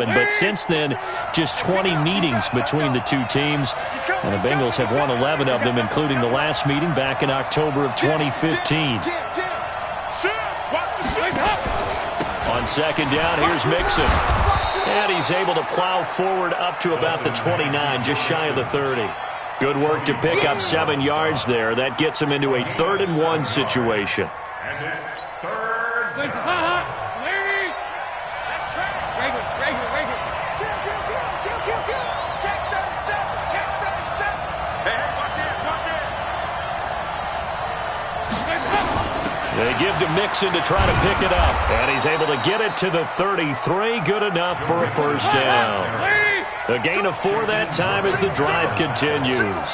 But since then, just 20 meetings between the two teams. And the Bengals have won 11 of them, including the last meeting back in October of 2015. On second down, here's Mixon. And he's able to plow forward up to about the 29, just shy of the 30. Good work to pick up 7 yards there. That gets him into a 3rd-and-1 situation. And it's 3rd. They give to Mixon to try to pick it up. And he's able to get it to the 33. Good enough for a 1st down. A gain of 4 that time as the drive continues.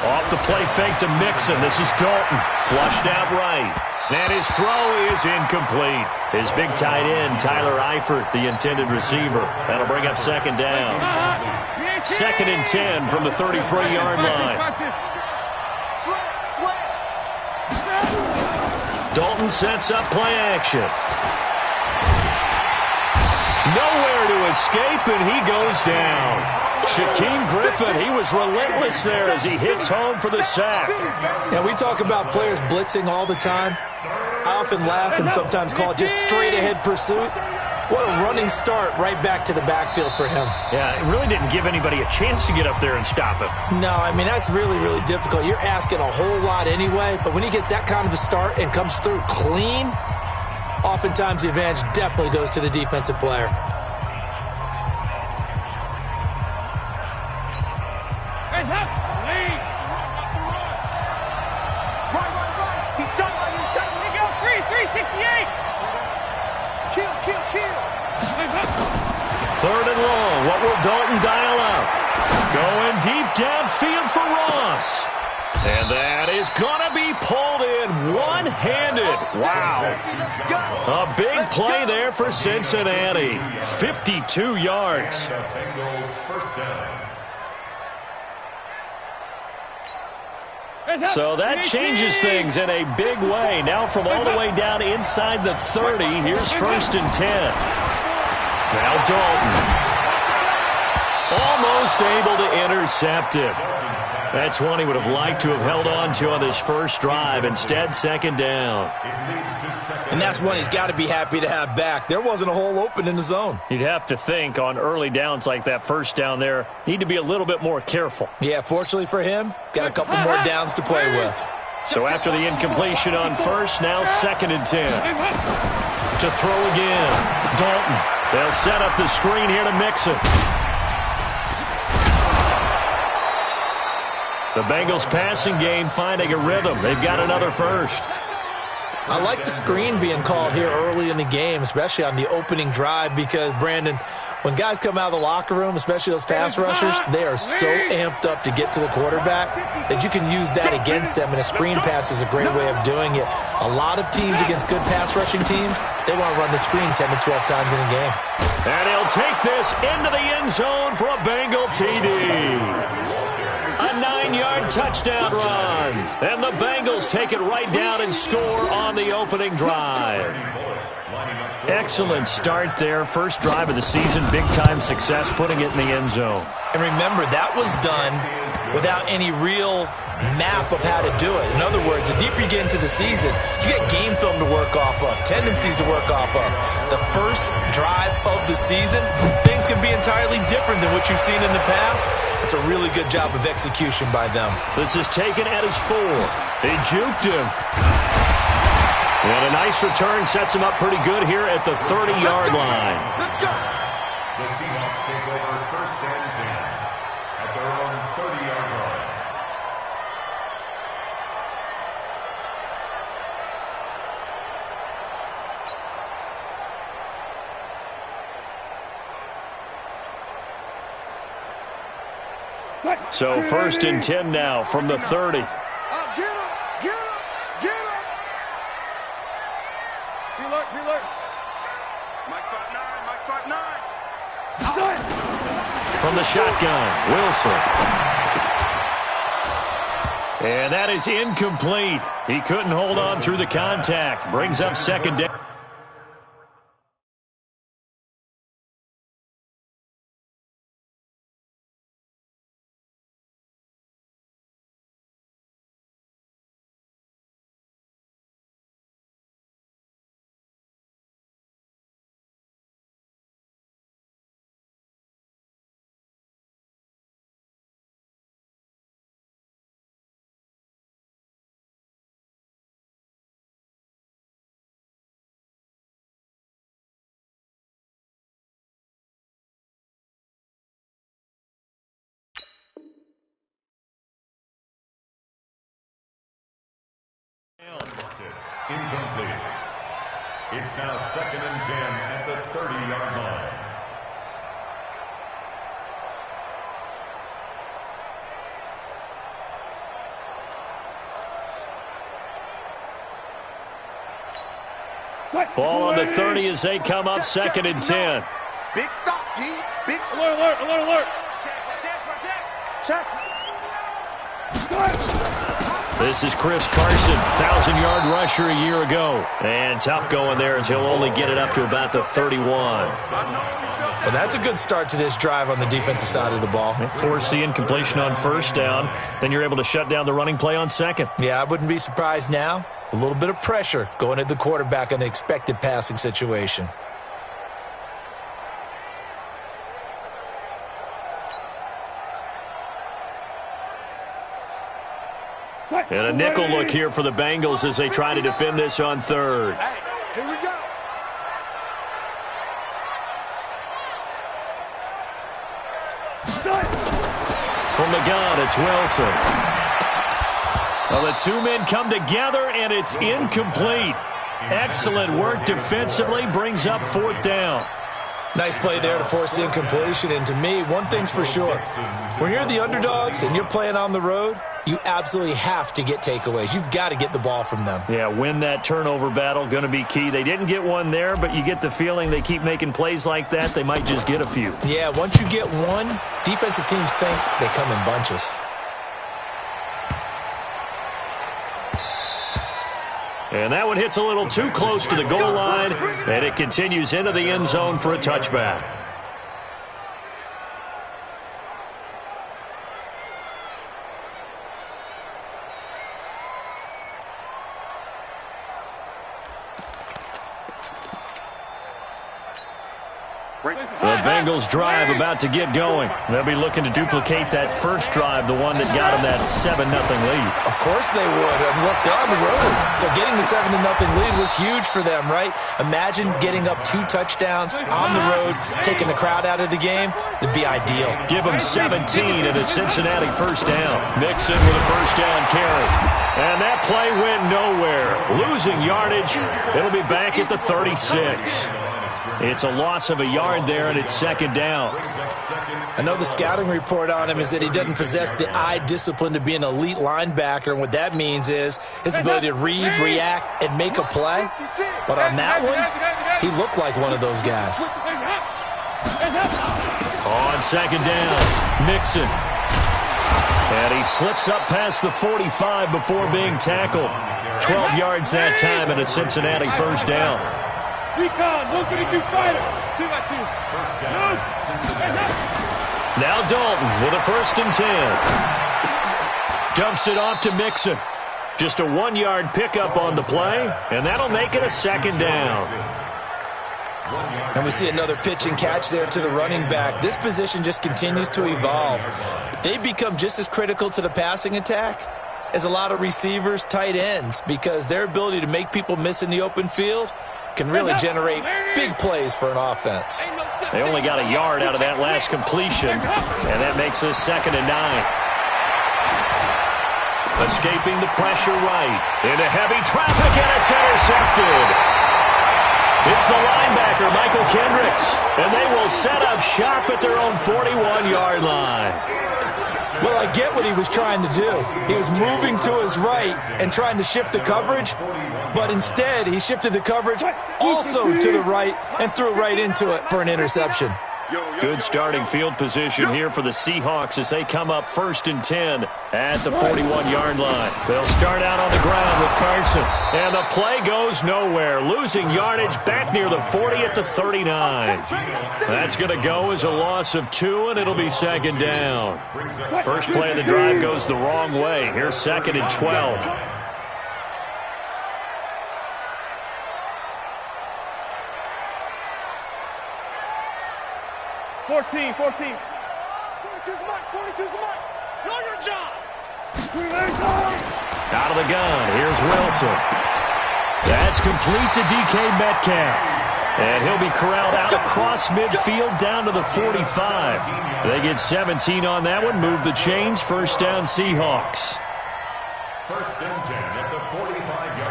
Off the play fake to Mixon. This is Dalton. Flushed out right. And his throw is incomplete. His big tight end, Tyler Eifert, the intended receiver. That'll bring up 2nd down. 2nd and 10 from the 33-yard line. Dalton sets up play action. Nowhere to escape, and he goes down. Shaquem Griffin, he was relentless there as he hits home for the sack. Yeah, we talk about players blitzing all the time. I often laugh and sometimes call it just straight-ahead pursuit. What a running start right back to the backfield for him. Yeah, it really didn't give anybody a chance to get up there and stop him. No, I mean, that's really, really difficult. You're asking a whole lot anyway, but when he gets that kind of a start and comes through clean, oftentimes the advantage definitely goes to the defensive player. Third and long. What will Dalton dial up? Going deep downfield for Ross. And that is going to be pulled in one-handed. Wow. A big play there for Cincinnati. 52 yards. So that changes things in a big way. Now from all the way down inside the 30, here's 1st and 10. Now Dalton. Almost able to intercept it. That's one he would have liked to have held on to on this first drive. Instead, 2nd down. And that's one he's got to be happy to have back. There wasn't a hole open in the zone. You'd have to think on early downs like that 1st down there, need to be a little bit more careful. Yeah, fortunately for him, got a couple more downs to play with. So after the incompletion on 1st, now 2nd and 10. To throw again. Dalton. They'll set up the screen here to Mixon. The Bengals passing game finding a rhythm. They've got another 1st. I like the screen being called here early in the game, especially on the opening drive, because, Brandon, when guys come out of the locker room, especially those pass rushers, they are so amped up to get to the quarterback that you can use that against them, and a screen pass is a great way of doing it. A lot of teams against good pass rushing teams, they want to run the screen 10 to 12 times in a game. And he'll take this into the end zone for a Bengal TD. A 9-yard touchdown run. And the Bengals take it right down and score on the opening drive. Excellent start there. First drive of the season. Big-time success putting it in the end zone. And remember, that was done without any real map of how to do it. In other words, the deeper you get into the season, you get game film to work off of, tendencies to work off of. The first drive of the season, things can be entirely different than what you've seen in the past. It's a really good job of execution by them. This is taken at his 4. They juked him. And a nice return sets him up pretty good here at the 30-yard line. The Seahawks take over 1st and 10 at their own 30-yard line. So 1st and 10 now from the 30. Get him! Reload! Mike 5'9", From the shotgun, Wilson. And that is incomplete. He couldn't hold on through the contact. Brings up 2nd down. Incomplete. It's now 2nd and 10 at the 30-yard line. Ball on the 30 as they come up 2nd and 10. Big stop, G. Big stop. Alert, alert, alert. Check. This is Chris Carson, 1,000-yard rusher a year ago. And tough going there as he'll only get it up to about the 31. Well, that's a good start to this drive on the defensive side of the ball. Force the incompletion on 1st down. Then you're able to shut down the running play on 2nd. Yeah, I wouldn't be surprised now. A little bit of pressure going at the quarterback in an expected passing situation. And a nickel look here for the Bengals as they try to defend this on 3rd. Hey, here we go. From the gun, it's Wilson. Well, the two men come together, and it's incomplete. Excellent work defensively, brings up 4th down. Nice play there to force the incompletion. And to me, one thing's for sure. When you're the underdogs and you're playing on the road, you absolutely have to get takeaways. You've got to get the ball from them. Yeah, win that turnover battle, going to be key. They didn't get one there, but you get the feeling they keep making plays like that, they might just get a few. Yeah, once you get one, defensive teams think they come in bunches. And that one hits a little too close to the goal line, and it continues into the end zone for a touchback. The Bengals drive about to get going. They'll be looking to duplicate that first drive, the one that got them that 7-0 lead. Of course they would. I mean, look, they're on the road. So getting the 7-0 lead was huge for them, right? Imagine getting up 2 touchdowns on the road, taking the crowd out of the game. It'd be ideal. Give them 17 and a Cincinnati 1st down. Mixon with a 1st down carry. And that play went nowhere. Losing yardage. It'll be back at the 36. It's a loss of a yard there, and it's 2nd down. I know the scouting report on him is that he doesn't possess the eye discipline to be an elite linebacker, and what that means is his ability to read, react, and make a play. But on that one, he looked like one of those guys. On 2nd down, Mixon. And he slips up past the 45 before being tackled. 12 yards that time, and a Cincinnati 1st down. Recon, 132 fighter. 2x2. Now Dalton with a 1st and 10. Dumps it off to Mixon. Just a 1-yard pickup on the play, and that'll make it a 2nd down. And we see another pitch and catch there to the running back. This position just continues to evolve. They've become just as critical to the passing attack as a lot of receivers, tight ends, because their ability to make people miss in the open field can really generate big plays for an offense. They only got a yard out of that last completion, and that makes this 2nd and 9. Escaping the pressure right. Into heavy traffic, and it's intercepted. It's the linebacker, Michael Kendricks, and they will set up shop at their own 41-yard line. Well, I get what he was trying to do. He was moving to his right and trying to shift the coverage, but instead he shifted the coverage also to the right and threw right into it for an interception. Good starting field position here for the Seahawks as they come up 1st and 10 at the 41-yard line. They'll start out on the ground with Carson, and the play goes nowhere. Losing yardage back near the 40 at the 39. That's going to go as a loss of 2, and it'll be 2nd down. First play of the drive goes the wrong way. Here's 2nd and 12. 14. 42's the mark. 42's the mark. Know your job. Out of the gun. Here's Wilson. That's complete to DK Metcalf. And he'll be corralled out across midfield down to the 45. They get 17 on that one. Move the chains. 1st down Seahawks. 1st and 10 at the 45-yard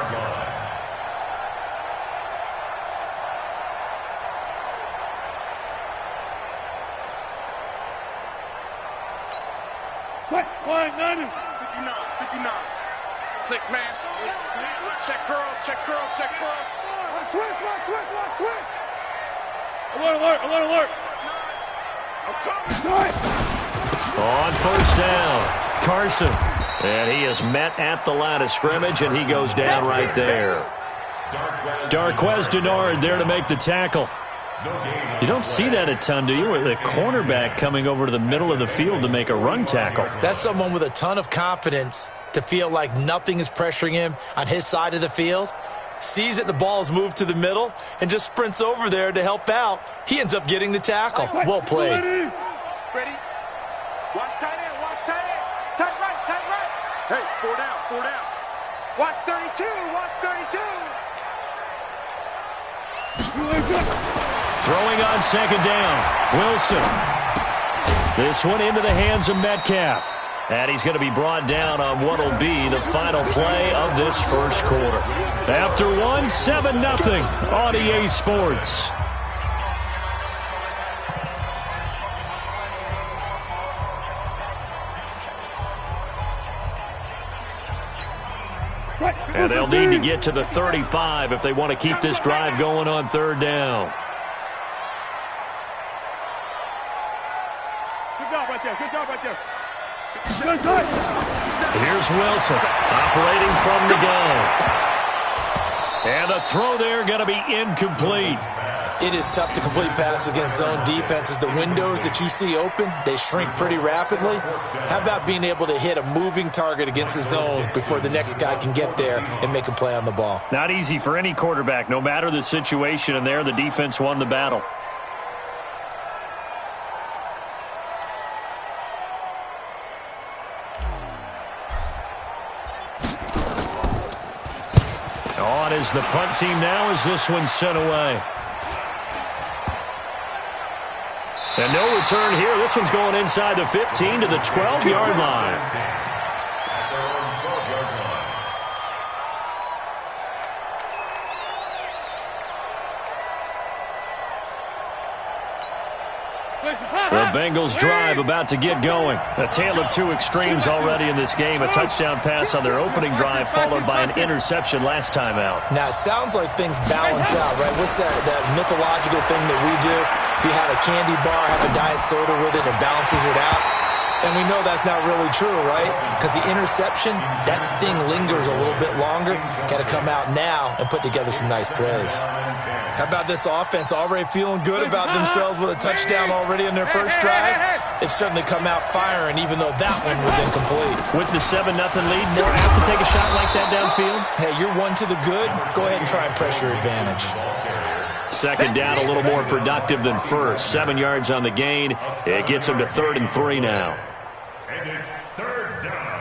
190. 59. 6 man. Check curls, check curls, check curls. Switch. Alert. On first down, Carson. And he is met at the line of scrimmage, and he goes down right there. Darquez Denard there to make the tackle. You don't see that a ton, do you? With a cornerback coming over to the middle of the field to make a run tackle. That's someone with a ton of confidence to feel like nothing is pressuring him on his side of the field. Sees that the ball is moved to the middle and just sprints over there to help out. He ends up getting the tackle. Well played. Ready? Watch tight end. Tight right. Hey, 4 down. Watch 32. Throwing on second down, Wilson. This one into the hands of Metcalf. And he's going to be brought down on what will be the final play of this first quarter. After one, 7-0 on EA Sports. And they'll need to get to the 35 if they want to keep this drive going on third down. Good job right there. Here's Wilson operating from the gun. And the throw there going to be incomplete. It is tough to complete passes against zone defenses. The windows that you see open, they shrink pretty rapidly. How about being able to hit a moving target against the zone before the next guy can get there and make a play on the ball? Not easy for any quarterback, no matter the situation, and there the defense won the battle. On is the punt team now as this one's sent away. And no return here. This one's going inside the 15 to the 12-yard line. The Bengals drive about to get going. A tale of two extremes already in this game. A touchdown pass on their opening drive followed by an interception last time out. Now, it sounds like things balance out, right? What's that mythological thing that we do? If you have a candy bar, have a diet soda with it, it balances it out. And we know that's not really true, right? Because the interception, that sting lingers a little bit longer. Got to come out now and put together some nice plays. How about this offense already feeling good about themselves with a touchdown already in their first drive? They've certainly come out firing, even though that one was incomplete. With the 7-0 lead, more apt to take a shot like that downfield? Hey, you're one to the good. Go ahead and try and press your advantage. Second down, a little more productive than first. 7 yards on the gain. It gets them to 3rd and 3 now. And it's 3rd down.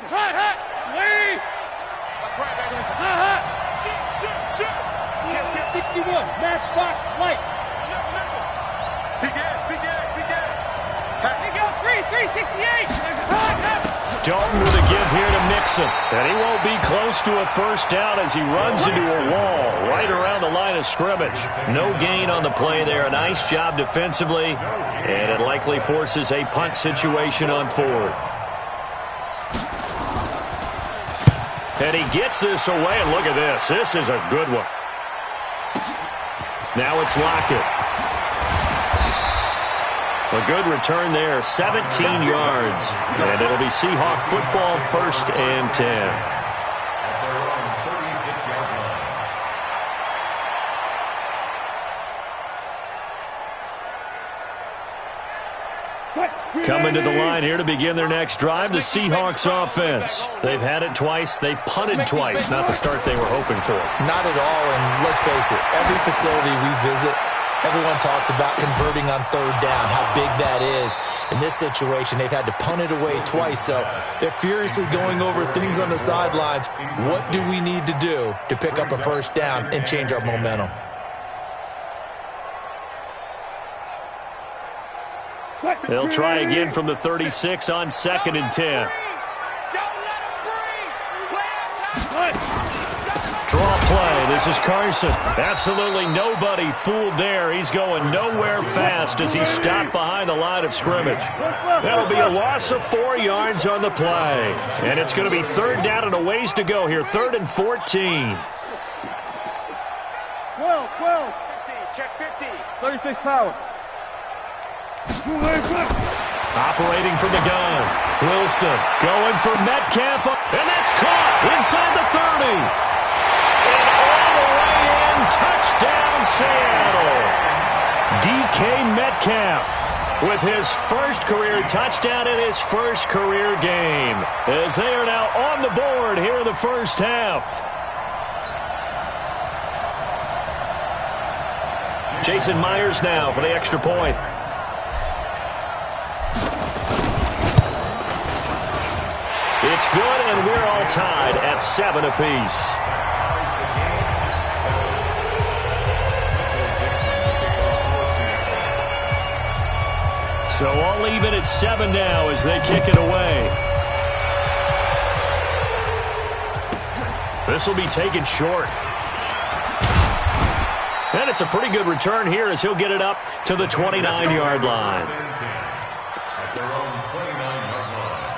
Hot, please. That's right, baby. Hot. Shoot. 61, matchbox lights. Be good. Hey, go, 368. Dalton with a give here to Mixon. And he won't be close to a first down as he runs into a wall right around the line of scrimmage. No gain on the play there. A nice job defensively. And it likely forces a punt situation on 4th. And he gets this away, and look at this. This is a good one. Now it's Lockett. A good return there, 17 yards. And it'll be Seahawk football, 1st and 10. At their own 36-yard line. Coming to the line here to begin their next drive, the Seahawks offense. They've had it twice. They've punted twice. Not the start they were hoping for. Not at all, and let's face it, every facility we visit, everyone talks about converting on 3rd down, how big that is. In this situation, they've had to punt it away twice, so they're furiously going over things on the sidelines. What do we need to do to pick up a first down and change our momentum? They'll try again from the 36 on 2nd and 10. Draw play. This is Carson. Absolutely nobody fooled there. He's going nowhere fast as he stopped behind the line of scrimmage. That'll be a loss of 4 yards on the play. And it's going to be third down and a ways to go here. 3rd and 14. 12. 50, check 50. 36 power. Operating from the gun. Wilson going for Metcalf. And that's caught inside the 30. And all the way in. Touchdown, Seattle. DK Metcalf with his first career touchdown in his first career game, as they are now on the board here in the first half. Jason Myers now for the extra point. It's good, and we're all tied at 7 apiece. So all even at 7 now as they kick it away. This will be taken short. And it's a pretty good return here as he'll get it up to the 29-yard line. At their own 29-yard line.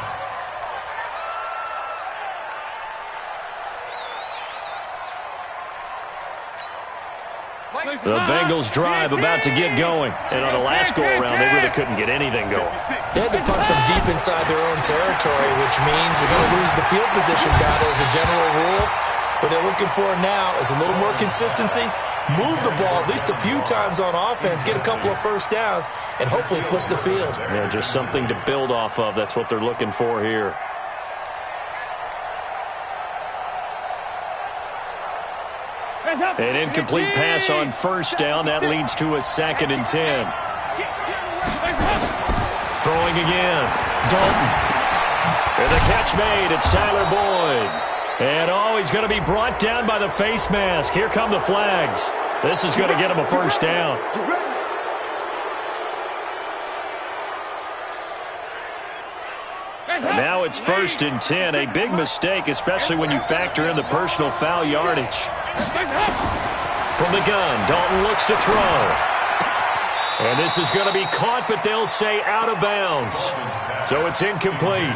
The Bengals drive about to get going. And on the last go-around, they really couldn't get anything going. They had to punt from deep inside their own territory, which means they're going to lose the field position battle as a general rule. What they're looking for now is a little more consistency, move the ball at least a few times on offense, get a couple of first downs, and hopefully flip the field. Yeah, just something to build off of. That's what they're looking for here. An incomplete pass on first down. That leads to a 2nd and 10. Throwing again. Dalton. And the catch made. It's Tyler Boyd. And, he's going to be brought down by the face mask. Here come the flags. This is going to get him a first down. And now it's 1st and 10. A big mistake, especially when you factor in the personal foul yardage. From the gun, Dalton looks to throw. And this is going to be caught, but they'll say out of bounds. So it's incomplete.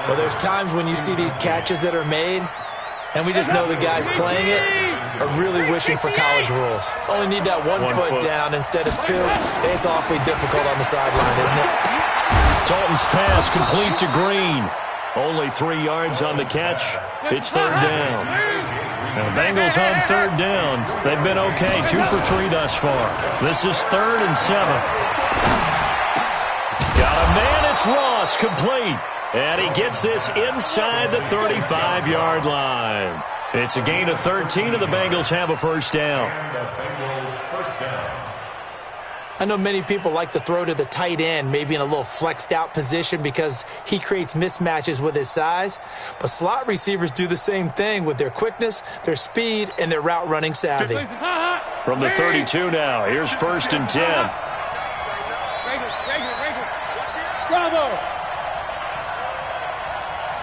Well, there's times when you see these catches that are made, and we just know the guys playing it are really wishing for college rules. Only need that one foot down instead of 2. It's awfully difficult on the sideline, isn't it? Dalton's pass complete to Green. Only 3 yards on the catch. It's 3rd down. Now, Bengals on 3rd down. They've been okay, 2 for 3 thus far. This is 3rd and 7. Got a man, it's Ross, complete. And he gets this inside the 35-yard line. It's a gain of 13, and the Bengals have a first down. I know many people like to throw to the tight end, maybe in a little flexed out position because he creates mismatches with his size. But slot receivers do the same thing with their quickness, their speed, and their route running savvy. From the 32 now, here's 1st and 10. Bravo.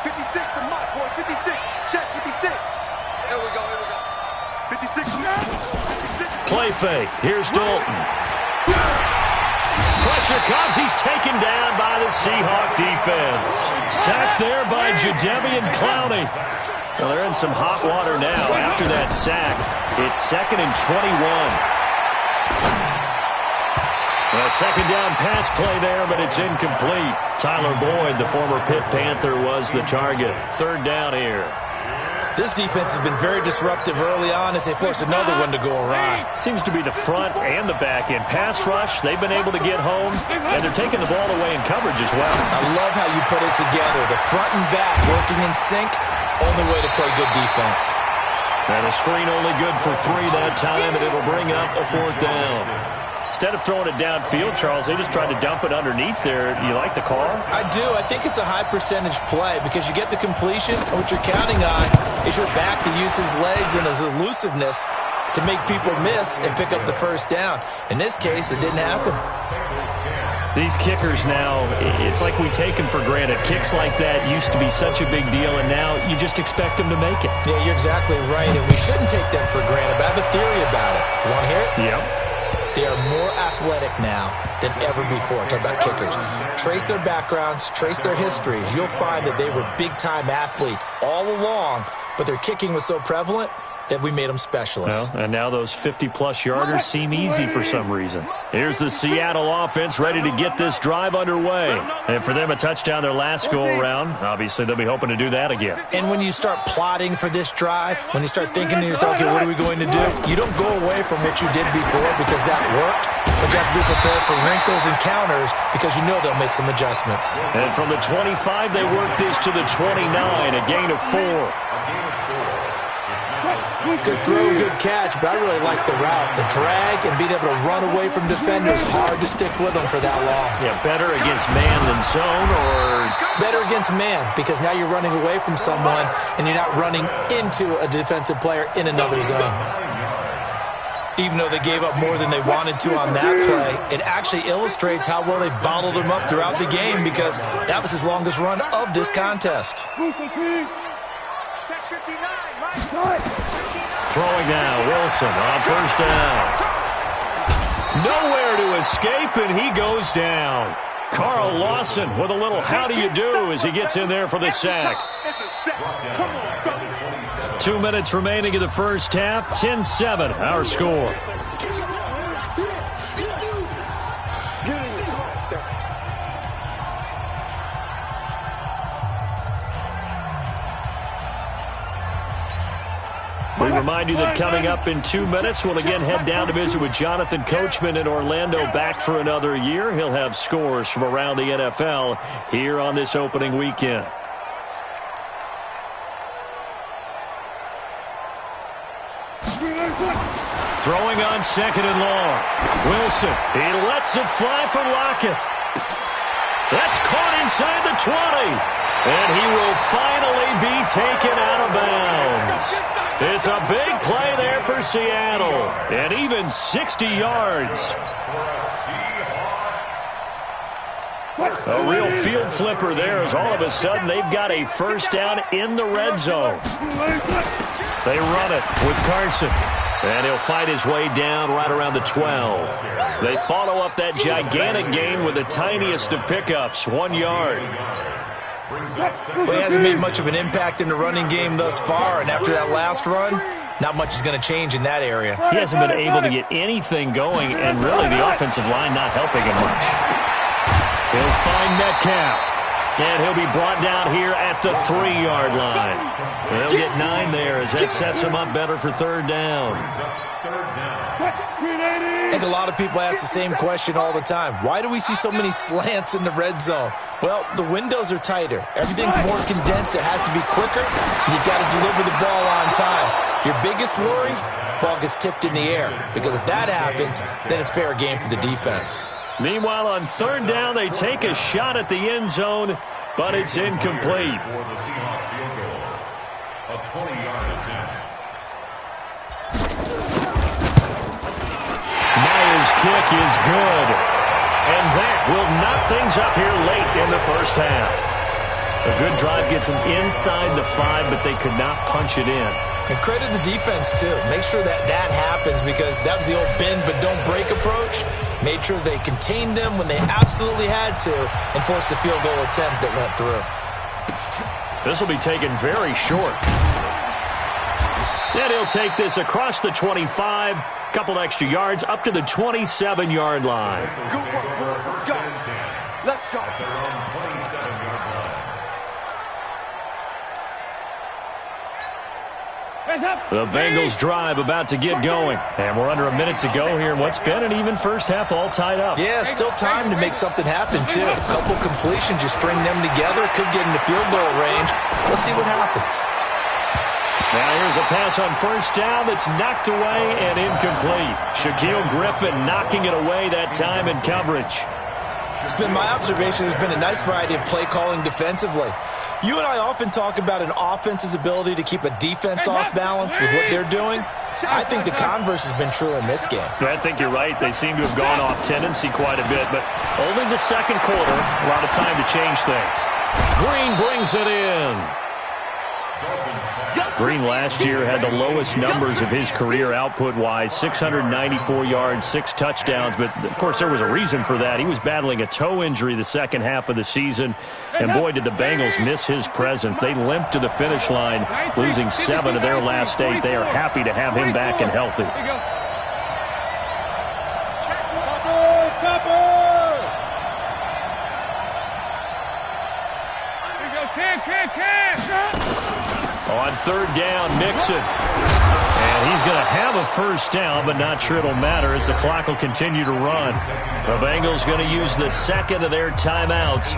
56 for Mike, boy. 56. Check 56. Here we go. 56. 56. Play fake. Here's Dalton. Pressure comes. He's taken down by the Seahawk defense. Sacked there by Jadeveon Clowney. Well, they're in some hot water now after that sack. It's 2nd and 21. A 2nd down pass play there, but it's incomplete. Tyler Boyd, the former Pitt Panther, was the target. 3rd down here. This defense has been very disruptive early on as they force another one to go awry. Seems to be the front and the back end. Pass rush, they've been able to get home, and they're taking the ball away in coverage as well. I love how you put it together. The front and back working in sync, only way to play good defense. And a screen only good for 3 that time, and it'll bring up a 4th down. Instead of throwing it downfield, Charles, they just tried to dump it underneath there. You like the call? I do. I think it's a high-percentage play because you get the completion, and what you're counting on is your back to use his legs and his elusiveness to make people miss and pick up the first down. In this case, it didn't happen. These kickers now, it's like we take them for granted. Kicks like that used to be such a big deal, and now you just expect them to make it. Yeah, you're exactly right, and we shouldn't take them for granted, but I have a theory about it. You want to hear it? Yep. They are more athletic now than ever before. Talk about kickers. Trace their backgrounds, trace their histories. You'll find that they were big-time athletes all along, but their kicking was so prevalent that we made them specialists. Well, and now those 50-plus yarders seem easy for some reason. Here's the Seattle offense ready to get this drive underway. And for them, a touchdown their last go-around. Obviously, they'll be hoping to do that again. And when you start plotting for this drive, when you start thinking to yourself, okay, what are we going to do? You don't go away from what you did before because that worked, but you have to be prepared for wrinkles and counters because you know they'll make some adjustments. And from the 25, they work this to the 29, a gain of 4. Good throw, good catch, but I really like the route. The drag and being able to run away from defenders, hard to stick with them for that long. Yeah, better against man than zone, or better against man, because now you're running away from someone and you're not running into a defensive player in another zone. Even though they gave up more than they wanted to on that play, it actually illustrates how well they bottled him up throughout the game because that was his longest run of this contest. Throwing now, Wilson on first down. Nowhere to escape, and he goes down. Carl Lawson with a little how do you do as he gets in there for the sack. 2 minutes remaining in the first half, 10-7, our score. We remind you that coming up in 2 minutes, we'll again head down to visit with Jonathan Coachman in Orlando, back for another year. He'll have scores from around the NFL here on this opening weekend. Throwing on second and long. Wilson, he lets it fly for Lockett. That's caught inside the 20. And he will finally be taken out of bounds. It's a big play there for Seattle. And even 60 yards. A real field flipper there as all of a sudden they've got a first down in the red zone. They run it with Carson. And he'll fight his way down right around the 12. They follow up that gigantic gain with the tiniest of pickups, 1 yard. Well, he hasn't made much of an impact in the running game thus far, and after that last run, not much is going to change in that area. He hasn't been able to get anything going, and really the offensive line not helping him much. He'll find Metcalf. And he'll be brought down here at the 3-yard line. They'll get 9 there as that sets him up better for third down. I think a lot of people ask the same question all the time. Why do we see so many slants in the red zone? Well, the windows are tighter. Everything's more condensed. It has to be quicker, and you've got to deliver the ball on time. Your biggest worry, ball gets tipped in the air, because if that happens, then it's fair game for the defense. Meanwhile, on third down, they take a shot at the end zone, but it's incomplete. For the Seahawks field goal, a 20-yard attempt. Meyer's kick is good. And that will knock things up here late in the first half. A good drive gets them inside the 5, but they could not punch it in. And credit the defense, too. Make sure that that happens because that was the old bend but don't break approach. Made sure they contained them when they absolutely had to and forced the field goal attempt that went through. This will be taken very short. And he'll take this across the 25, couple extra yards up to the 27-yard line. Good work. Let's go. Let's go. At their own 27-yard line. The Bengals drive about to get going. And we're under a minute to go here in what's been an even first half, all tied up. Yeah, still time to make something happen, too. A couple completions, you string them together, could get into field goal range. Let's see what happens. Now here's a pass on first down that's knocked away and incomplete. Shaquille Griffin knocking it away that time in coverage. It's been my observation there's been a nice variety of play calling defensively. You and I often talk about an offense's ability to keep a defense off balance with what they're doing. I think the converse has been true in this game. I think you're right. They seem to have gone off tendency quite a bit, but only the second quarter. A lot of time to change things. Green brings it in. Green last year had the lowest numbers of his career output-wise, 694 yards, 6 touchdowns. But, of course, there was a reason for that. He was battling a toe injury the second half of the season. And, boy, did the Bengals miss his presence. They limped to the finish line, losing 7 of their last 8. They are happy to have him back and healthy. On third down, Mixon. And he's going to have a first down, but not sure it'll matter as the clock will continue to run. The Bengals going to use the second of their timeouts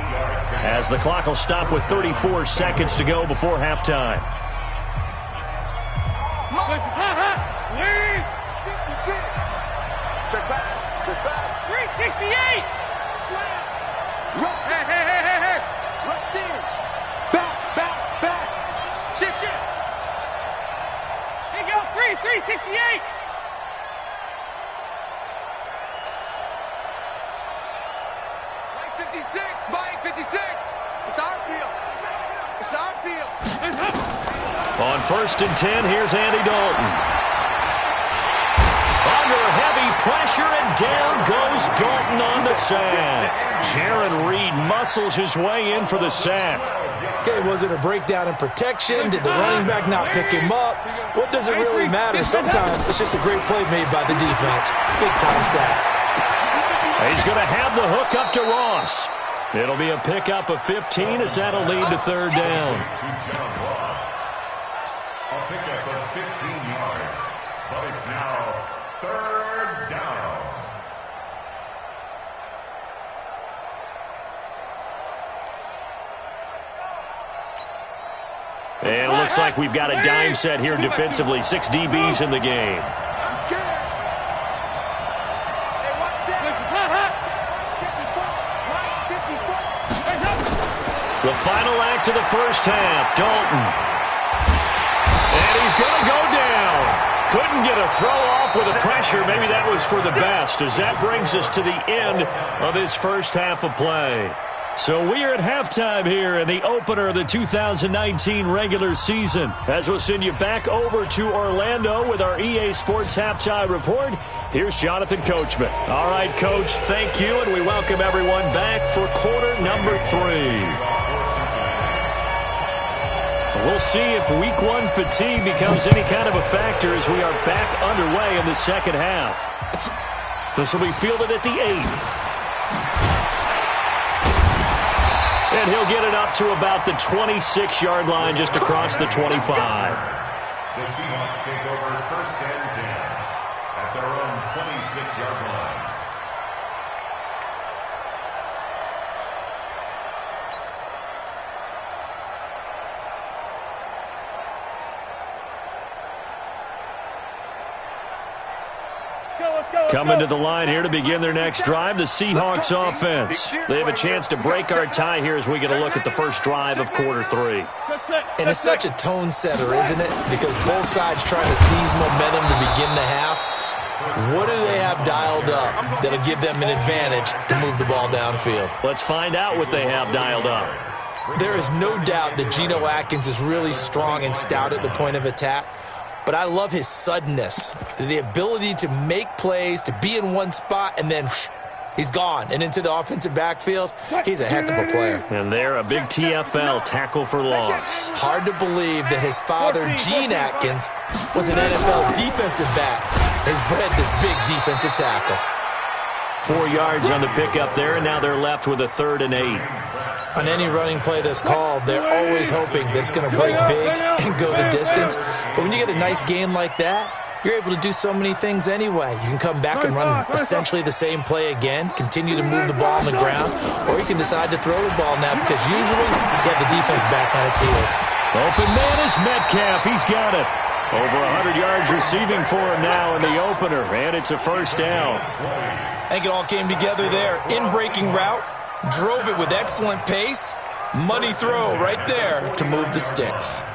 as the clock will stop with 34 seconds to go before halftime. Check back. 368. Hey. Rush in. Back. Shit. Here you go, 368. Mike 56. It's our field. On first and 10, here's Andy Dalton. Under heavy pressure, and down goes Dalton on the sack. Jaron Reed muscles his way in for the sack. Okay, was it a breakdown in protection? Did the running back not pick him up? What does it really matter? Sometimes it's just a great play made by the defense. Big-time sack. He's going to have the hook up to Ross. It'll be a pickup of 15 as that'll lead to third down. A pickup of 15 yards, but it's now third down. And it looks like we've got a dime set here defensively. 6 DBs in the game. The final act of the first half, Dalton. And he's going to go down. Couldn't get a throw off with the pressure. Maybe that was for the best, as that brings us to the end of this first half of play. So we are at halftime here in the opener of the 2019 regular season, as we'll send you back over to Orlando with our EA Sports Halftime Report. Here's Jonathan Coachman. All right, Coach, thank you, and we welcome everyone back for quarter number 3. We'll see if week 1 fatigue becomes any kind of a factor as we are back underway in the second half. This will be fielded at the 8. And he'll get it up to about the 26-yard line, just across the 25. The Seahawks take over first and 10 at their own 26-yard line. Coming to the line here to begin their next drive, the Seahawks offense. They have a chance to break our tie here as we get a look at the first drive of quarter 3. And it's such a tone setter, isn't it? Because both sides trying to seize momentum to begin the half. What do they have dialed up that'll give them an advantage to move the ball downfield? Let's find out what they have dialed up. There is no doubt that Geno Atkins is really strong and stout at the point of attack. But I love his suddenness, the ability to make plays, to be in one spot, and then he's gone and into the offensive backfield. He's a heck of a player. And they're a big TFL, tackle for loss. Hard to believe that his father, Gene Atkins, was an NFL defensive back. Has bred this big defensive tackle. 4 yards on the pickup there, and now they're left with a 3rd and 8. On any running play that's called, they're always hoping that it's going to break big and go the distance. But when you get a nice gain like that, you're able to do so many things anyway. You can come back and run essentially the same play again, continue to move the ball on the ground, or you can decide to throw the ball now because usually you have the defense back on its heels. Open man is Metcalf. He's got it. Over 100 yards receiving for him now in the opener, and it's a first down. I think it all came together there. In-breaking route, drove it with excellent pace. Money throw right there to move the sticks.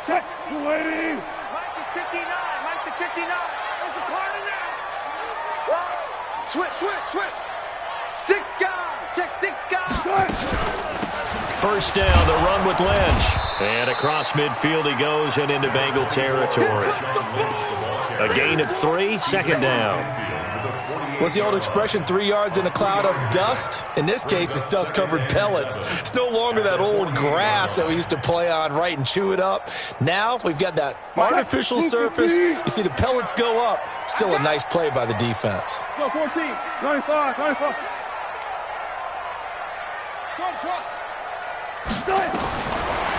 Check. 280. Mike is 59. Mike is 59. There's a corner now. Switch. 6 guys. Check 6 guys. First down, the run with Lynch. And across midfield he goes and into Bengal territory. A gain of 3, second down. What's the old expression, 3 yards in a cloud of dust? In this case, it's dust-covered pellets. It's no longer that old grass that we used to play on, right, and chew it up. Now we've got that artificial surface. You see the pellets go up. Still a nice play by the defense. Go 14. 95.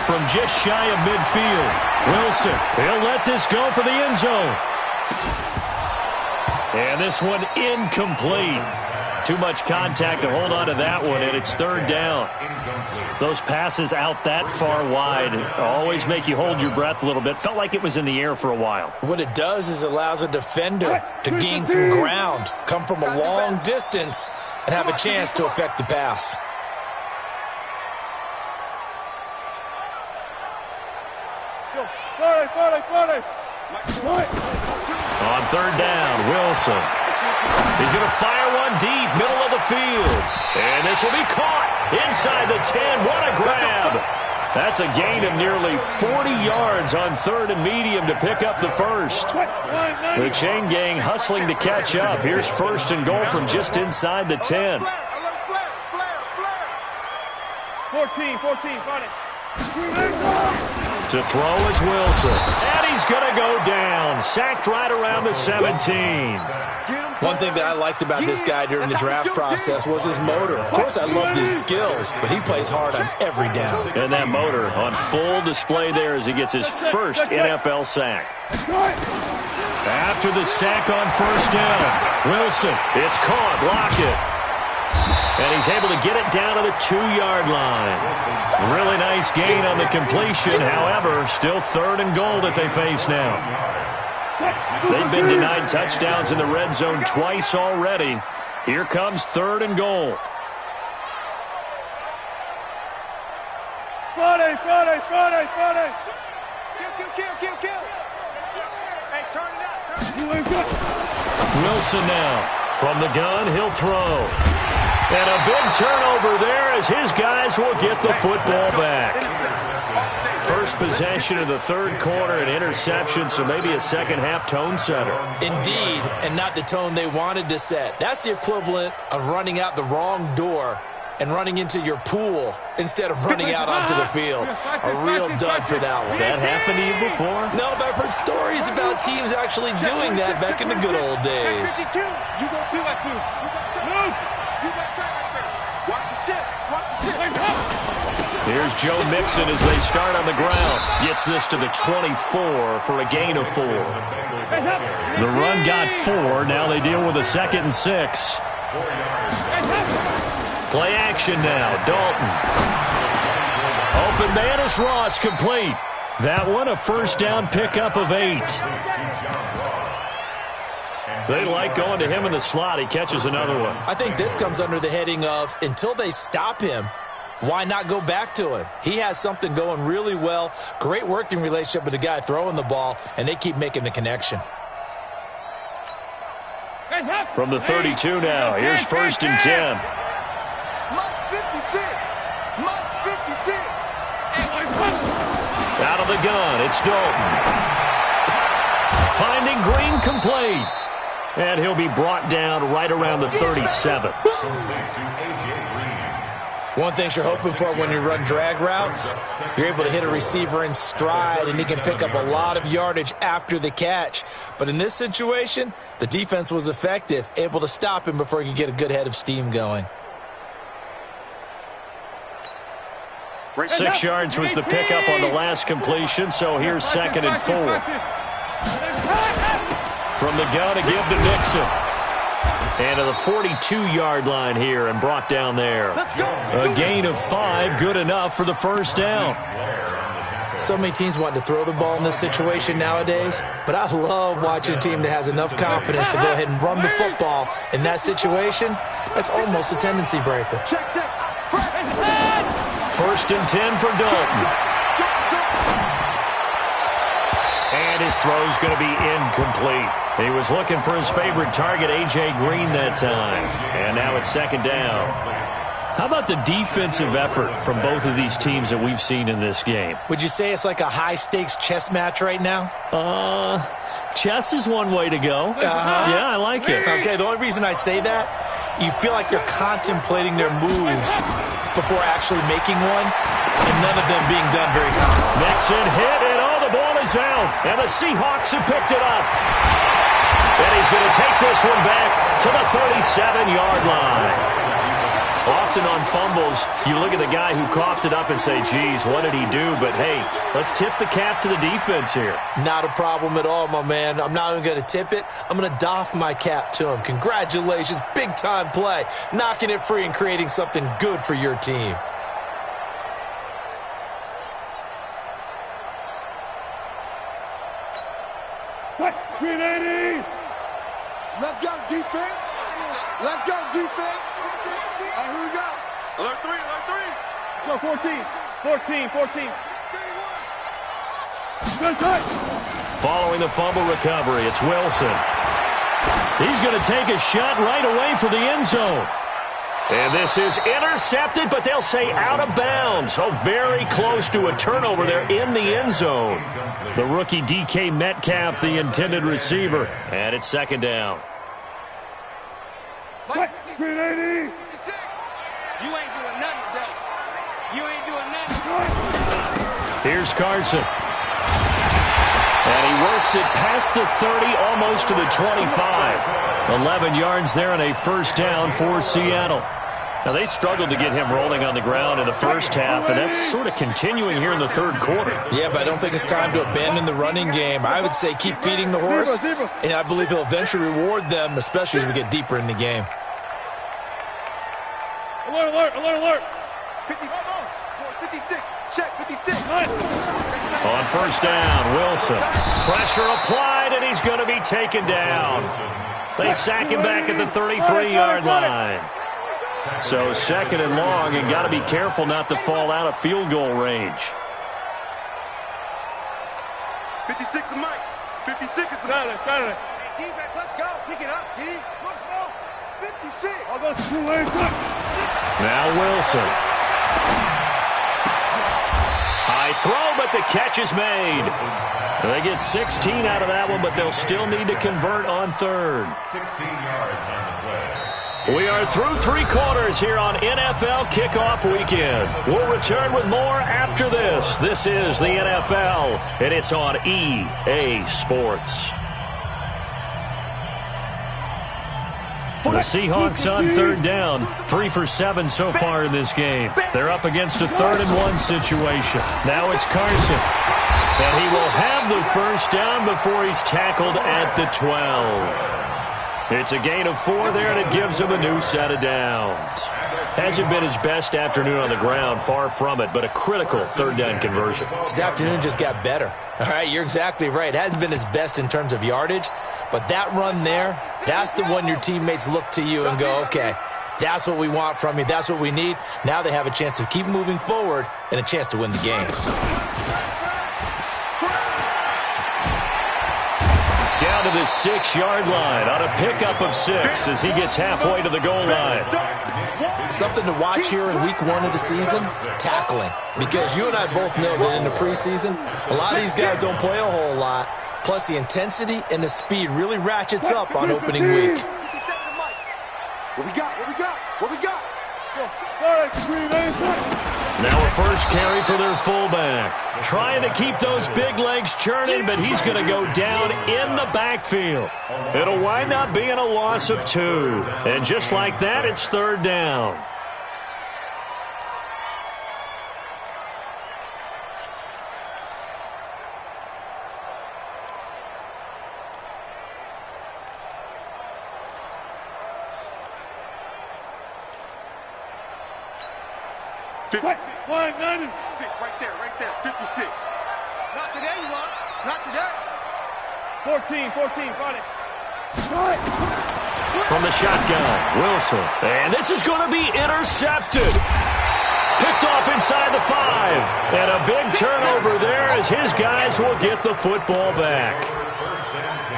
From just shy of midfield, Wilson, he'll let this go for the end zone. And this one incomplete. Too much contact to hold on to that one, and it's third down. Those passes out that far wide always make you hold your breath a little bit. Felt like it was in the air for a while. What it does is allows a defender to gain some ground, come from a long distance, and have a chance to affect the pass. On third down, Wilson. He's going to fire one deep, middle of the field. And this will be caught inside the 10. What a grab. That's a gain of nearly 40 yards on third and medium to pick up the first. The chain gang hustling to catch up. Here's first and goal from just inside the 10. 14. Got it. To throw is Wilson. And he's going to go down. Sacked right around the 17. One thing that I liked about this guy during the draft process was his motor. Of course, I loved his skills, but he plays hard on every down. And that motor on full display there as he gets his first NFL sack. After the sack on first down, Wilson, it's caught, Lockett. And he's able to get it down to the 2-yard line. Really nice gain on the completion. However, still third and goal that they face now. They've been denied touchdowns in the red zone twice already. Here comes third and goal. Friday. Kill. Hey, turn it up. Wilson now. From the gun, he'll throw. And a big turnover there as his guys will get the football back. First possession of the third quarter, an interception, so maybe a second-half tone setter. Indeed, and not the tone they wanted to set. That's the equivalent of running out the wrong door and running into your pool instead of running out onto the field. A real dud for that one. Has that happened to you before? No, but I've heard stories about teams actually doing that back in the good old days. You go two by two. Move. You got time right there. Watch the shit. Here's Joe Mixon as they start on the ground. Gets this to the 24 for a gain of 4. The run got 4. Now they deal with a 2nd and 6. Play action now. Dalton. Open man is Ross, complete. That one a first down pickup of 8. They like going to him in the slot. He catches another one. I think this comes under the heading of until they stop him, why not go back to him? He has something going really well. Great working relationship with the guy throwing the ball, and they keep making the connection. From the 32 now, here's first and 10. Out of the gun, it's Dalton. Finding Green complete. And he'll be brought down right around the 37. One thing you're hoping for when you run drag routes, you're able to hit a receiver in stride, and he can pick up a lot of yardage after the catch. But in this situation, the defense was effective, able to stop him before he could get a good head of steam going. 6 yards was the pickup on the last completion, so here's 2nd and 4. From the gun to give to Nixon. And to the 42-yard line here and brought down there. A gain of 5, good enough for the first down. So many teams want to throw the ball in this situation nowadays, but I love watching a team that has enough confidence to go ahead and run the football in that situation. That's almost a tendency breaker. First and 10 for Dalton. And his throw's going to be incomplete. He was looking for his favorite target, A.J. Green, that time. And now it's second down. How about the defensive effort from both of these teams that we've seen in this game? Would you say it's like a high-stakes chess match right now? Chess is one way to go. Yeah, I like it. Okay, the only reason I say that, you feel like they're contemplating their moves before actually making one, and none of them being done very confidently. Mixon hit, and the ball is out. And the Seahawks have picked it up. And he's going to take this one back to the 37-yard line. Often on fumbles, you look at the guy who coughed it up and say, geez, what did he do? But, hey, let's tip the cap to the defense here. Not a problem at all, my man. I'm not even going to tip it. I'm going to doff my cap to him. Congratulations, big-time play. Knocking it free and creating something good for your team. Green 80! Let's go, defense. Let's go, defense. All right, here we go. Alert 3, alert 3. Go, 14. Good touch. Following the fumble recovery, it's Wilson. He's going to take a shot right away for the end zone. And this is intercepted, but they'll say out of bounds. Oh, very close to a turnover there in the end zone. The rookie DK Metcalf, the intended receiver. And it's second down. Green 80! You ain't doing nothing, bro. You ain't doing nothing. Here's Carson. And he works it past the 30, almost to the 25. 11 yards there and a first down for Seattle. Now, they struggled to get him rolling on the ground in the first half, and that's sort of continuing here in the third quarter. Yeah, but I don't think it's time to abandon the running game. I would say keep feeding the horse, and I believe he'll eventually reward them, especially as we get deeper in the game. Alert. 56. Check, 56. On first down, Wilson. Pressure applied, and he's going to be taken down. They sack him back at the 33-yard line. So second and long, and got to be careful not to fall out of field goal range. 56 is Mike. 56 is the Got it. Hey, defense, let's go. Pick it up, D. Small. 56. I'll go 2 lanes. Now Wilson. High throw, but the catch is made. They get 16 out of that one, but they'll still need to convert on third. 16 yards on the play. We are through three quarters here on NFL Kickoff Weekend. We'll return with more after this. This is the NFL, and it's on EA Sports. The Seahawks on third down, 3 for 7 so far in this game. They're up against a 3rd and 1 situation. Now it's Carson, and he will have the first down before he's tackled at the 12. It's a gain of 4 there, and it gives him a new set of downs. Hasn't been his best afternoon on the ground, far from it, but a critical third down conversion. His afternoon just got better. All right, you're exactly right. It hasn't been his best in terms of yardage, but that run there, that's the one your teammates look to you and go, okay, that's what we want from you. That's what we need. Now they have a chance to keep moving forward and a chance to win the game. Down to the 6-yard line on a pickup of 6 as he gets halfway to the goal line. Something to watch here in week 1 of the season, tackling. Because you and I both know that in the preseason, a lot of these guys don't play a whole lot. Plus, the intensity and the speed really ratchets up on opening week. What we got? Now a first carry for their fullback. Trying to keep those big legs churning, but he's going to go down in the backfield. It'll wind up being a loss of 2. And just like that, it's third down. Flag 90. 6, right there. 56. Not today, you want. Not today. 14, Friday. From the shotgun, Wilson. And this is going to be intercepted. Picked off inside the 5. And a big turnover there as his guys will get the football back.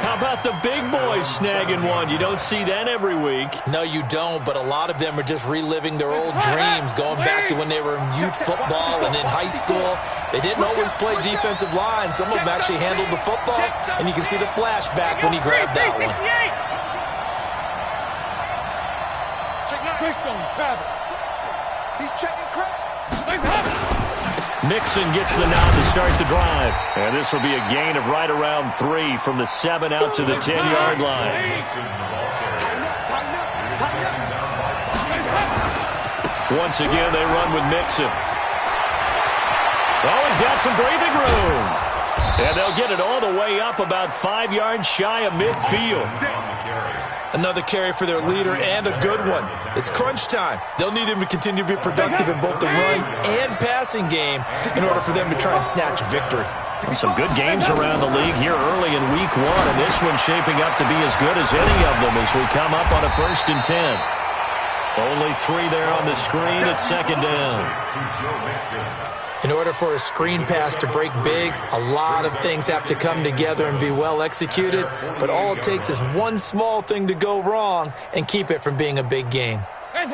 How about the big boys snagging one? You don't see that every week. No, you don't, but a lot of them are just reliving their old dreams, going back to when they were in youth football and in high school. They didn't always play defensive line. Some of them actually handled the football, and you can see the flashback when he grabbed that one. He's checking crap. Mixon gets the nod to start the drive. And this will be a gain of right around 3 from the 7 out to the 10-yard line. Once again, they run with Mixon. Oh, he's got some breathing room. And they'll get it all the way up about 5 yards shy of midfield. Another carry for their leader and a good one. It's crunch time. They'll need him to continue to be productive in both the run and passing game in order for them to try and snatch a victory. Some good games around the league here early in week 1, and this one's shaping up to be as good as any of them as we come up on a 1st and 10. Only 3 there on the screen at 2nd down. In order for a screen pass to break big, a lot of things have to come together and be well executed, but all it takes is one small thing to go wrong and keep it from being a big game.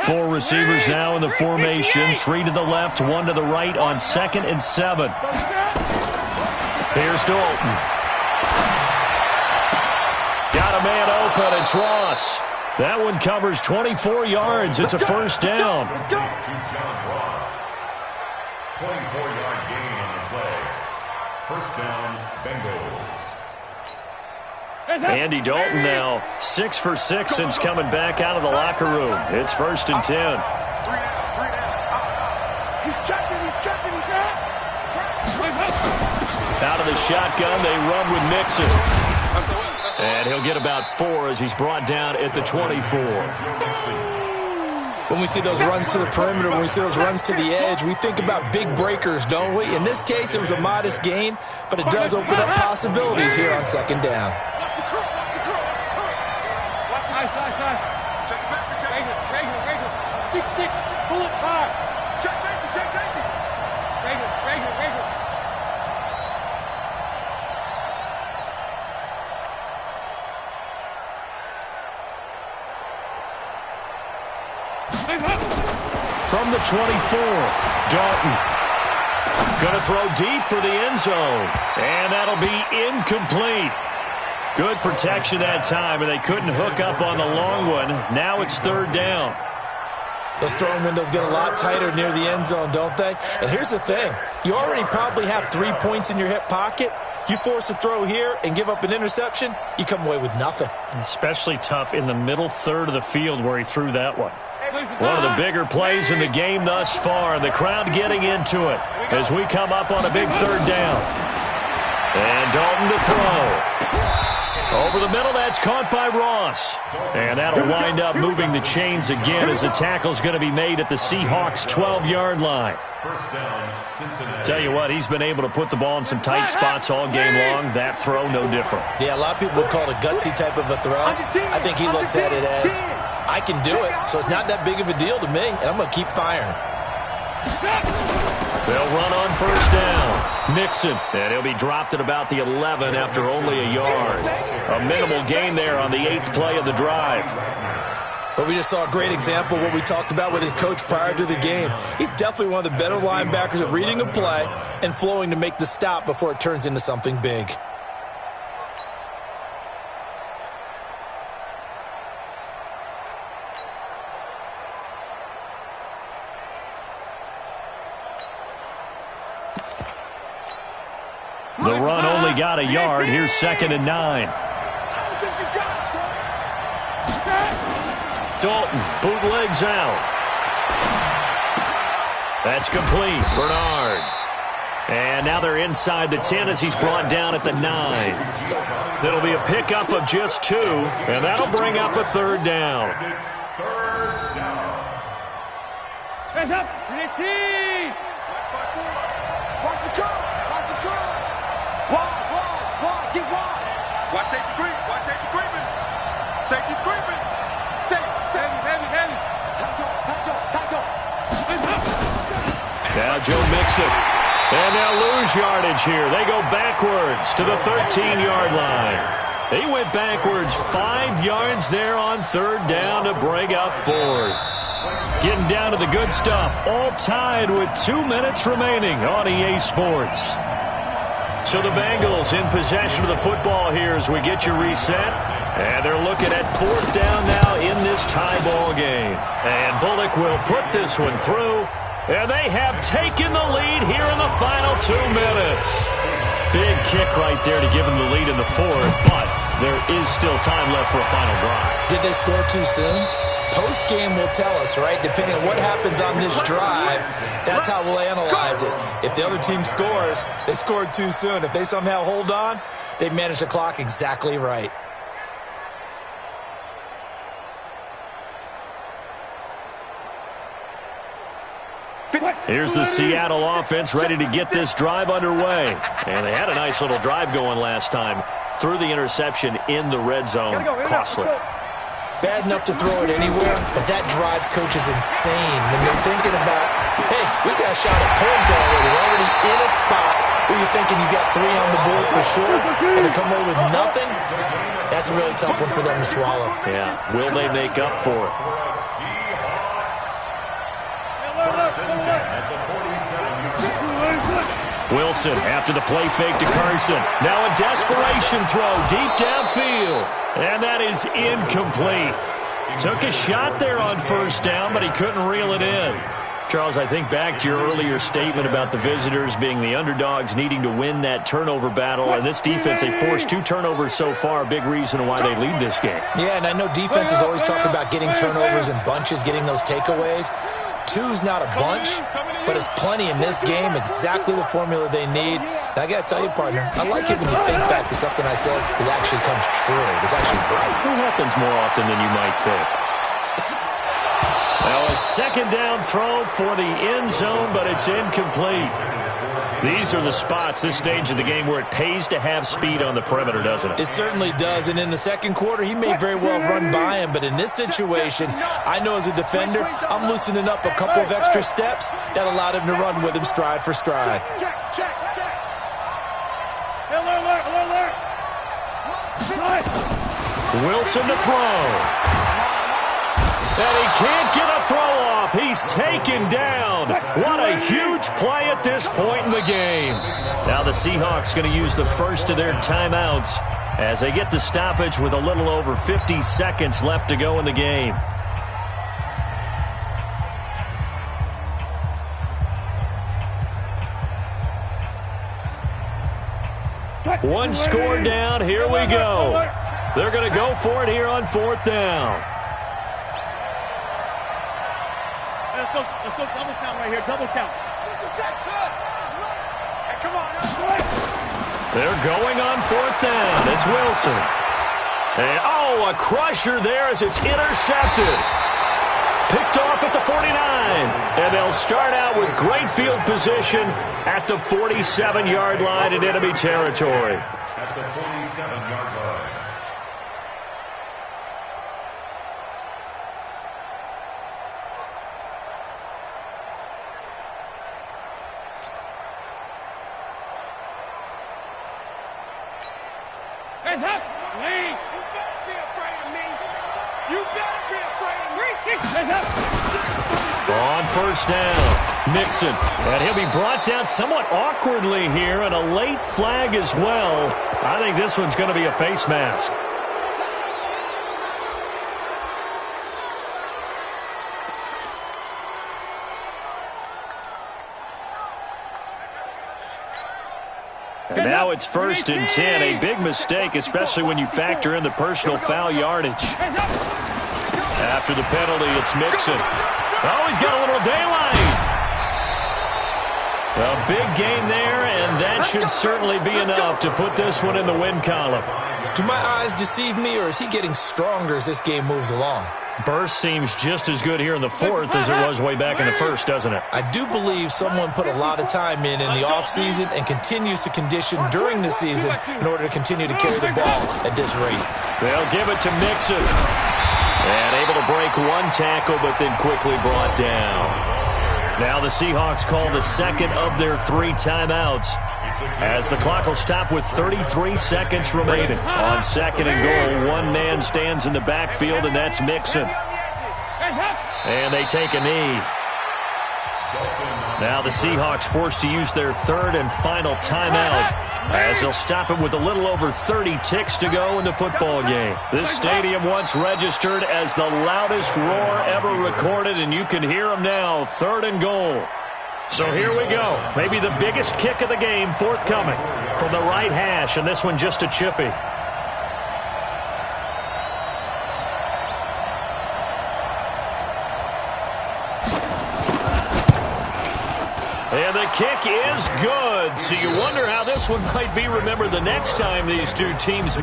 4 receivers now in the formation, 3 to the left, 1 to the right on 2nd and 7. Here's Dalton. Got a man open, it's Ross. That one covers 24 yards, it's a 1st down. 24-yard gain on the play. 1st down, Bengals. Andy Dalton now 6 for 6 since coming back out of the locker room. It's 1st and 10. 3 down. He's checking. Out of the shotgun, they run with Mixon. And he'll get about 4 as he's brought down at the 24. When we see those runs to the perimeter, when we see those runs to the edge, we think about big breakers, don't we? In this case, it was a modest gain, but it does open up possibilities here on 2nd down. From the 24, Dalton. Going to throw deep for the end zone. And that'll be incomplete. Good protection that time, and they couldn't hook up on the long one. Now it's 3rd down. Those throwing windows get a lot tighter near the end zone, don't they? And here's the thing. You already probably have 3 points in your hip pocket. You force a throw here and give up an interception, you come away with nothing. Especially tough in the middle third of the field where he threw that one. One of the bigger plays in the game thus far. The crowd getting into it as we come up on a big 3rd down. And Dalton to throw. Over the middle, that's caught by Ross. And that'll wind up moving the chains again as the tackle's going to be made at the Seahawks' 12-yard line. 1st down, Cincinnati. Tell you what, he's been able to put the ball in some tight spots all game long. That throw, no different. Yeah, a lot of people would call it a gutsy type of a throw. I think he looks at it as, I can do it, so it's not that big of a deal to me, and I'm going to keep firing. They'll run on 1st down. Mixon, and he'll be dropped at about the 11 after only a yard. A minimal gain there on the 8th play of the drive. But we just saw a great example of what we talked about with his coach prior to the game. He's definitely one of the better linebackers at reading a play and flowing to make the stop before it turns into something big. The run only got a yard. Here's 2nd and 9. Dalton bootlegs out. That's complete. Bernard. And now they're inside the 10 as he's brought down at the 9. It'll be a pickup of just 2, and that'll bring up a 3rd down. It's 3rd down. Hands up. Watch the curve. Wide. Get wide. Watch safety creep. Safety's creeping. Heavy. Tight go. That Now Joe Mixon. And they'll lose yardage here. They go backwards to the 13-yard line. He went backwards 5 yards there on third down to bring up fourth. Getting down to the good stuff. All tied with 2 minutes remaining on EA Sports. So the Bengals in possession of the football here as we get you reset. And they're looking at fourth down now in this tie ball game. And Bullock will put this one through. And they have taken the lead here in the final 2 minutes. Big kick right there to give them the lead in the fourth, but there is still time left for a final drive. Did they score too soon? Post-game will tell us, right? Depending on what happens on this drive, that's how we'll analyze it. If the other team scores, they scored too soon. If they somehow hold on, they managed the clock exactly right. Here's the Seattle offense ready to get this drive underway. And they had a nice little drive going last time. Threw the interception in the red zone. Costly. Bad enough to throw it anywhere, but that drives coaches insane when they're thinking about, hey, we got a shot at points already. We're already in a spot where you're thinking you got 3 on the board for sure, and to come away with nothing, that's a really tough one for them to swallow. Yeah, will they make up for it? Wilson after the play fake to Carson. Now a desperation throw deep downfield. And that is incomplete. Took a shot there on first down, but he couldn't reel it in. Charles, I think back to your earlier statement about the visitors being the underdogs needing to win that turnover battle. And this defense, they forced 2 turnovers so far, a big reason why they lead this game. Yeah, and I know defenses always talk about getting turnovers in bunches, getting those takeaways. 2's not a bunch, but it's plenty in this game, exactly the formula they need. And I got to tell you, partner, I like it when you think back to something I said that actually comes true. It's actually right. It happens more often than you might think. Well, a second down throw for the end zone, but it's incomplete. These are the spots, this stage of the game, where it pays to have speed on the perimeter, doesn't it? It certainly does, and in the second quarter, he may very well run by him, but in this situation, I know as a defender, I'm loosening up a couple of extra steps that allowed him to run with him stride for stride. Wilson to throw. And he can't get a throw off. He's taken down. What a huge play at this point in the game. Now the Seahawks going to use the first of their timeouts as they get the stoppage with a little over 50 seconds left to go in the game. One score down. Here we go. They're going to go for it here on fourth down. Let's go double count right here, double count. Hey, come on. They're going on fourth down. It's Wilson. And, a crusher there as it's intercepted. Picked off at the 49. And they'll start out with great field position at the 47-yard line in enemy territory. At the 47-yard line. Hands up! Lean! You better be afraid of me! You better be afraid of me! Hands up! On first down, Mixon. And he'll be brought down somewhat awkwardly here, and a late flag as well. I think this one's going to be a face mask. And now it's 1st and 10. A big mistake, especially when you factor in the personal foul yardage. After the penalty, it's Mixon. Oh, he's got a little daylight. A big gain there, and that should certainly be enough to put this one in the win column. Do my eyes deceive me, or is he getting stronger as this game moves along? Burst seems just as good here in the fourth as it was way back in the first, doesn't it? I do believe someone put a lot of time in the offseason and continues to condition during the season in order to continue to carry the ball at this rate. They'll give it to Mixon. And able to break one tackle, but then quickly brought down. Now the Seahawks call the second of their 3 timeouts, as the clock will stop with 33 seconds remaining. On second and goal, one man stands in the backfield, and that's Mixon. And they take a knee. Now the Seahawks forced to use their 3rd and final timeout, as they'll stop it with a little over 30 ticks to go in the football game. This stadium once registered as the loudest roar ever recorded, and you can hear them now. 3rd and goal. So here we go. Maybe the biggest kick of the game forthcoming from the right hash, and this one just a chippy. And the kick is good. So you wonder how this one might be remembered the next time these two teams